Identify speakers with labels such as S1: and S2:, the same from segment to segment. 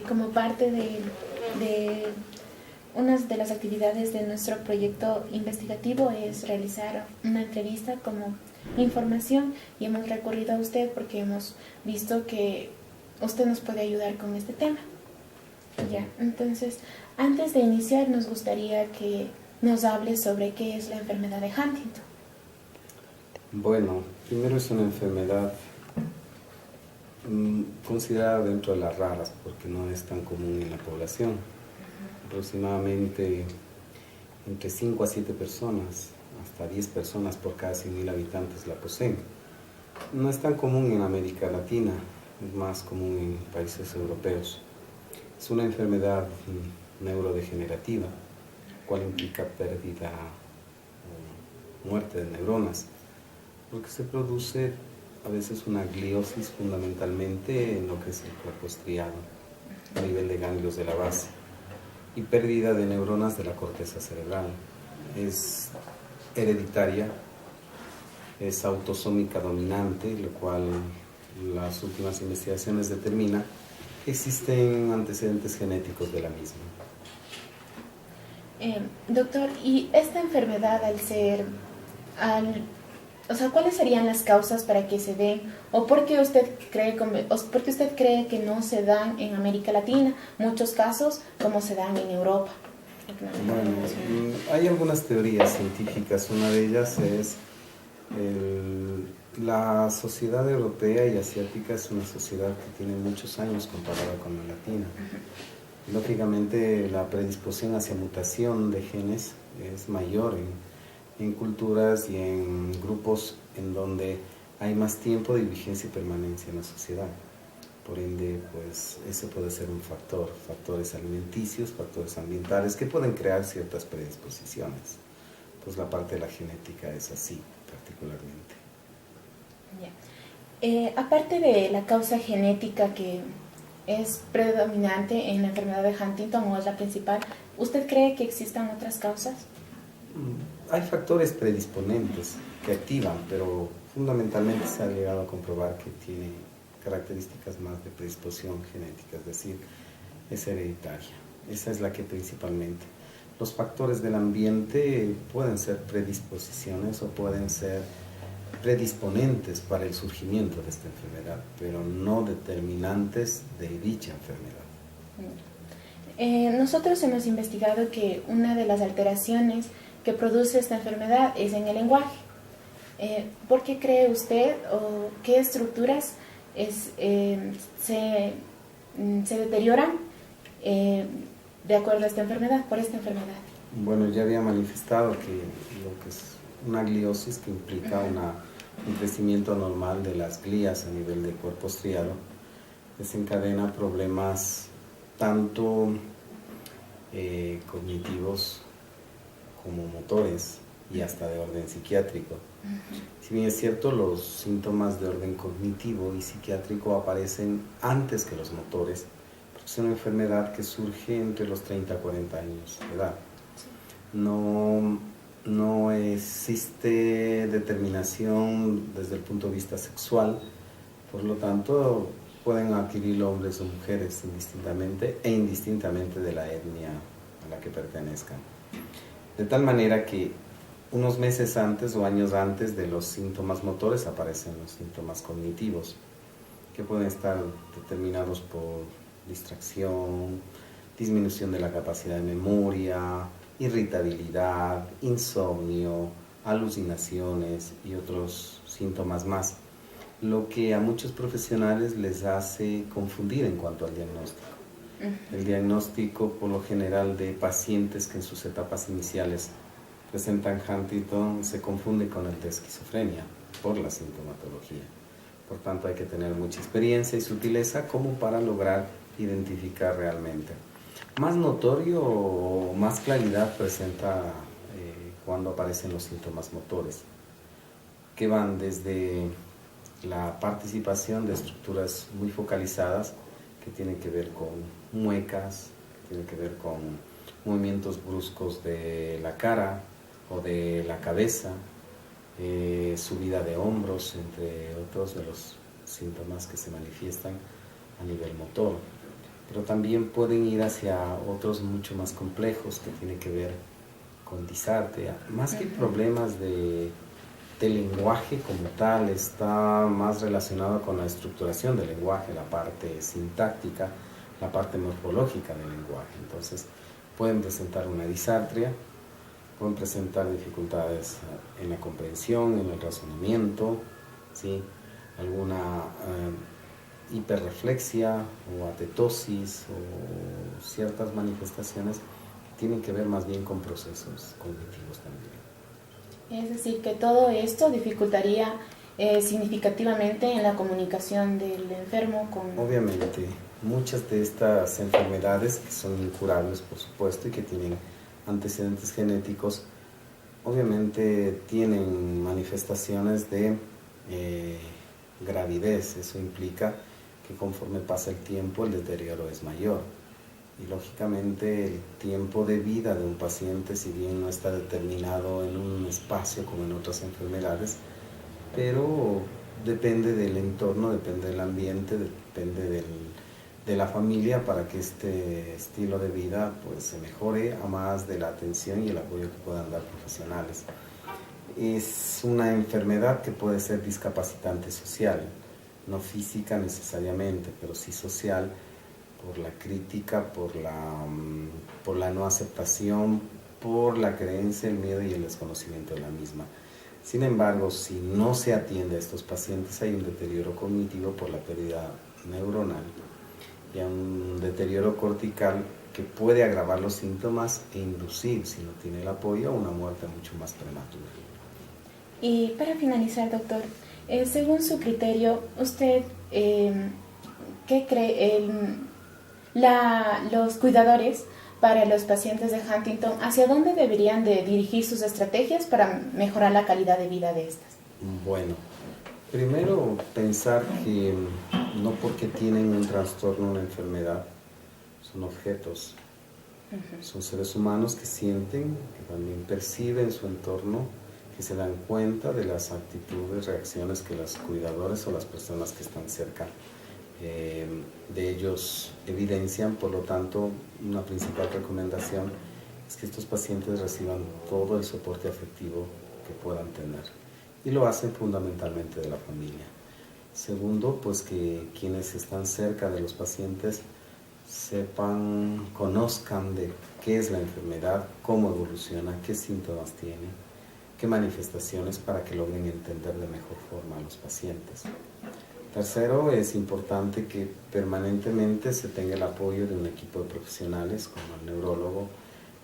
S1: Como parte de una de las actividades de nuestro proyecto investigativo es realizar una entrevista como información y hemos recurrido a usted porque hemos visto que usted nos puede ayudar con este tema. Ya, entonces, antes de iniciar nos gustaría que nos hable sobre qué es la enfermedad de Huntington.
S2: Bueno, primero es una enfermedad considerada dentro de las raras porque no es tan común en la población. Aproximadamente entre 5 a 7 personas, hasta 10 personas por cada 100.000 habitantes la poseen. No es tan común en América Latina, es más común en países europeos. Es una enfermedad neurodegenerativa, cual implica pérdida o muerte de neuronas, porque se produce a veces una gliosis fundamentalmente en lo que es el cuerpo estriado, a nivel de ganglios de la base, y pérdida de neuronas de la corteza cerebral. Es hereditaria, es autosómica dominante, lo cual las últimas investigaciones determinan que existen antecedentes genéticos de la misma.
S1: Doctor, ¿y esta enfermedad cuáles serían las causas para que se den o por qué usted cree que no se dan en América Latina muchos casos como se dan en Europa?
S2: Bueno, hay algunas teorías científicas. Una de ellas es la sociedad europea y asiática es una sociedad que tiene muchos años comparada con la latina. Lógicamente la predisposición hacia mutación de genes es mayor en culturas y en grupos en donde hay más tiempo de vigencia y permanencia en la sociedad. Por ende, pues ese puede ser un factor, factores alimenticios, factores ambientales que pueden crear ciertas predisposiciones. Pues la parte de la genética es así, particularmente.
S1: Aparte de la causa genética que es predominante en la enfermedad de Huntington o es la principal, ¿usted cree que existan otras causas?
S2: Hay factores predisponentes que activan, pero fundamentalmente se ha llegado a comprobar que tiene características más de predisposición genética, es decir, es hereditaria. Esa es la que principalmente. Los factores del ambiente pueden ser predisposiciones o pueden ser predisponentes para el surgimiento de esta enfermedad, pero no determinantes de dicha enfermedad.
S1: Nosotros hemos investigado que una de las alteraciones que produce esta enfermedad es en el lenguaje. ¿Por qué cree usted o qué estructuras se deterioran de acuerdo a esta enfermedad, por esta enfermedad?
S2: Bueno, ya había manifestado que lo que es una gliosis, que implica un crecimiento anormal de las glías a nivel del cuerpo estriado, desencadena problemas tanto cognitivos como motores y hasta de orden psiquiátrico. Si bien es cierto, los síntomas de orden cognitivo y psiquiátrico aparecen antes que los motores, porque es una enfermedad que surge entre los 30 a 40 años de edad. No existe determinación desde el punto de vista sexual, por lo tanto pueden adquirirlo hombres o mujeres indistintamente e indistintamente de la etnia a la que pertenezcan. De tal manera que unos meses antes o años antes de los síntomas motores aparecen los síntomas cognitivos, que pueden estar determinados por distracción, disminución de la capacidad de memoria, irritabilidad, insomnio, alucinaciones y otros síntomas más, lo que a muchos profesionales les hace confundir en cuanto al diagnóstico. El diagnóstico, por lo general, de pacientes que en sus etapas iniciales presentan Huntington se confunde con el de esquizofrenia por la sintomatología. Por tanto, hay que tener mucha experiencia y sutileza como para lograr identificar realmente. Más notorio o más claridad presenta cuando aparecen los síntomas motores, que van desde la participación de estructuras muy focalizadas que tienen que ver con muecas, que tienen que ver con movimientos bruscos de la cara o de la cabeza, subida de hombros, entre otros de los síntomas que se manifiestan a nivel motor. pero también pueden ir hacia otros mucho más complejos que tienen que ver con disartria. Más que problemas de lenguaje como tal, está más relacionado con la estructuración del lenguaje, la parte sintáctica, la parte morfológica del lenguaje. Entonces pueden presentar una disartria, pueden presentar dificultades en la comprensión, en el razonamiento, ¿sí? Alguna hiperreflexia o atetosis o ciertas manifestaciones que tienen que ver más bien con procesos cognitivos también.
S1: Es decir, que todo esto dificultaría significativamente en la comunicación del enfermo con...
S2: Obviamente, muchas de estas enfermedades que son incurables, por supuesto, y que tienen antecedentes genéticos, obviamente tienen manifestaciones de gravidez. Eso implica que conforme pasa el tiempo el deterioro es mayor. Y lógicamente el tiempo de vida de un paciente, si bien no está determinado en un espacio como en otras enfermedades, pero depende del entorno, depende del ambiente, depende de la familia para que este estilo de vida pues se mejore, a más de la atención y el apoyo que puedan dar profesionales. Es una enfermedad que puede ser discapacitante social, no física necesariamente, pero sí social, por la crítica, por la no aceptación, por la creencia, el miedo y el desconocimiento de la misma. Sin embargo, si no se atiende a estos pacientes, hay un deterioro cognitivo por la pérdida neuronal y un deterioro cortical que puede agravar los síntomas e inducir, si no tiene el apoyo, a una muerte mucho más prematura.
S1: Y para finalizar, doctor, según su criterio, ¿usted qué cree? Los cuidadores para los pacientes de Huntington, ¿hacia dónde deberían de dirigir sus estrategias para mejorar la calidad de vida de estas?
S2: Bueno, primero pensar que no porque tienen un trastorno, una enfermedad, son objetos. Son seres humanos que sienten, que también perciben su entorno, que se dan cuenta de las actitudes, reacciones que los cuidadores o las personas que están cerca de ellos evidencian. Por lo tanto, una principal recomendación es que estos pacientes reciban todo el soporte afectivo que puedan tener, y lo hacen fundamentalmente de la familia. Segundo, pues que quienes están cerca de los pacientes sepan, conozcan de qué es la enfermedad, cómo evoluciona, qué síntomas tiene, qué manifestaciones, para que logren entender de mejor forma a los pacientes. Tercero, es importante que permanentemente se tenga el apoyo de un equipo de profesionales como el neurólogo,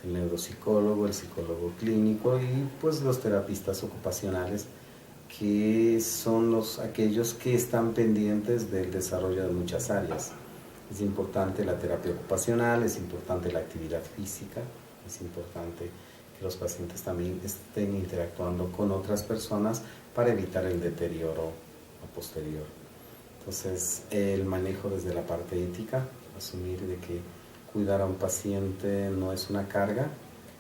S2: el neuropsicólogo, el psicólogo clínico y pues los terapistas ocupacionales, que son aquellos que están pendientes del desarrollo de muchas áreas. Es importante la terapia ocupacional, es importante la actividad física, es importante que los pacientes también estén interactuando con otras personas para evitar el deterioro a posterior. Entonces, el manejo desde la parte ética, asumir de que cuidar a un paciente no es una carga,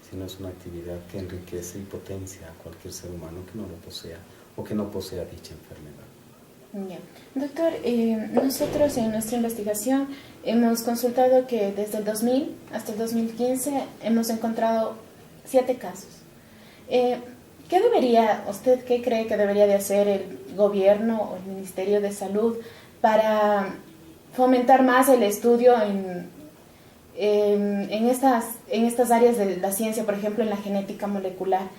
S2: sino es una actividad que enriquece y potencia a cualquier ser humano que no lo posea o que no posea dicha enfermedad.
S1: Ya. Doctor, nosotros en nuestra investigación hemos consultado que desde el 2000 hasta el 2015 hemos encontrado 7 casos. ¿Usted qué cree que debería de hacer el gobierno o el Ministerio de Salud para fomentar más el estudio en estas áreas de la ciencia, por ejemplo en la genética molecular?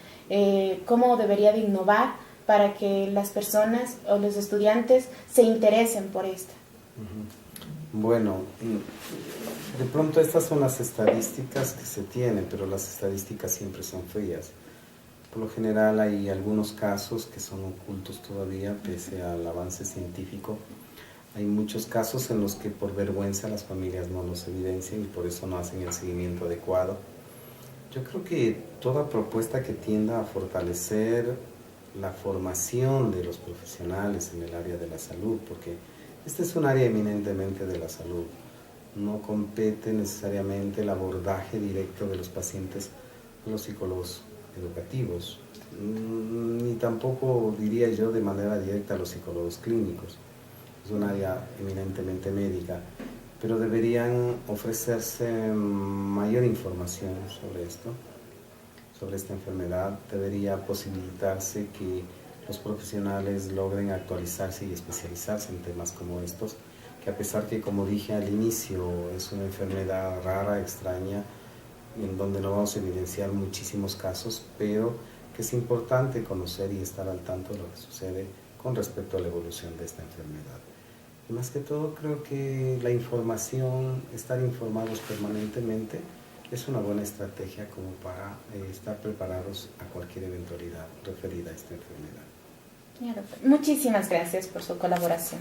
S1: ¿Cómo debería de innovar para que las personas o los estudiantes se interesen por esto?
S2: Bueno, de pronto estas son las estadísticas que se tienen, pero las estadísticas siempre son frías. Por lo general hay algunos casos que son ocultos todavía, pese al avance científico. Hay muchos casos en los que por vergüenza las familias no los evidencian y por eso no hacen el seguimiento adecuado. Yo creo que toda propuesta que tienda a fortalecer la formación de los profesionales en el área de la salud, porque este es un área eminentemente de la salud, no compete necesariamente el abordaje directo de los pacientes a los psicólogos educativos, ni tampoco diría yo de manera directa a los psicólogos clínicos. Es un área eminentemente médica, pero deberían ofrecerse mayor información sobre esto, sobre esta enfermedad. Debería posibilitarse que los profesionales logren actualizarse y especializarse en temas como estos, que a pesar que, como dije al inicio, es una enfermedad rara, extraña, en donde no vamos a evidenciar muchísimos casos, pero que es importante conocer y estar al tanto de lo que sucede con respecto a la evolución de esta enfermedad. Y más que todo, creo que la información, estar informados permanentemente, es una buena estrategia como para estar preparados a cualquier eventualidad referida a esta enfermedad.
S1: Muchísimas gracias por su colaboración.